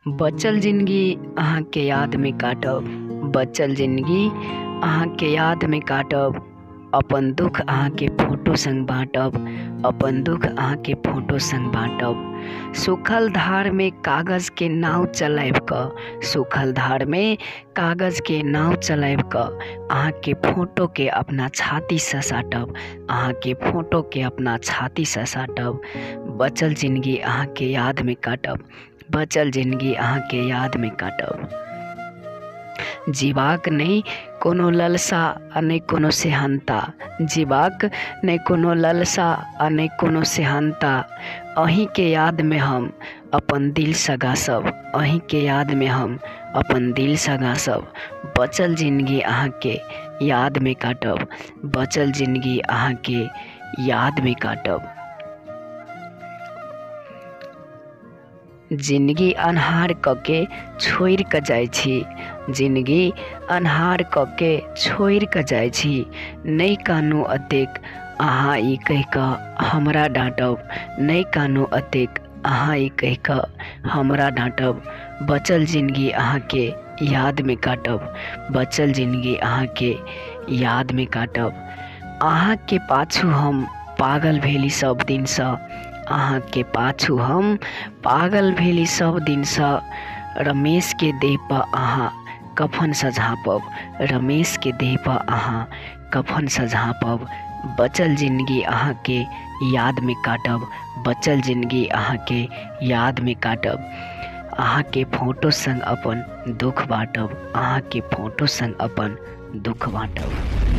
बचल जिंदगी अहाँ के याद में काटब, बचल जिंदगी अहाँ के याद में काटब। अपन दुख अहाँ के फोटो संग बाँटब, अपन दुख अहाँ के फोटो संग बाँटब। सूखल धार में कागज के नाव चलाब क, सूखल धार में कागज के नाव चलाब क अहाँ के फोटो के अपना छाती से साटब, अहाँ के फोटो के अपना छाती से साटब। बचल जिंदगी अहाँ के याद में काटब, बचल जिंदगी अहाँ के याद में काटब। जीवाक नहीं कोनो ललसा आ नहीं कोनो सेहनता, जीवाक नहीं कोनो ललसा आ नहीं कोनो सेहनता। अहीं के याद में हम अपन दिल सगासब, अहीं के याद में हम अपन दिल सगासब। बचल जिंदगी अहाँ के याद में काटब, बचल जिंदगी अहाँ के याद में काटब। जिंदगी अन्हार कके छोड़ि कऽ जाइ छी, जिंदगी अन्हार कके छोड़ि कऽ जाइ छी। नहीं कानू अतेक अहाँ ई कहि कऽ हमरा डाँटब, नहीं कानू अतेक अहाँ ई कहि कऽ हमरा डाँटब। बचल जिंदगी अहाँ के याद में काटब, बचल जिंदगी अहाँ के याद में काटब। अहाँ के पाछू हम पागल भेली सब दिन सँ, अहाँ के पाछू हम पागल भेली सब दिन सँ। रमेश के देह पर अहाँ कफन सँ झाँपब, रमेश के देह पर अहाँ कफन सँ झाँपब। बचल जिंदगी अहाँ के याद में काटब, बचल जिंदगी अहाँ के याद में काटब। अहाँ के फोटो संग अपन दुख बाँटब, अहाँ के फोटो संग अपन दुख बाँटब।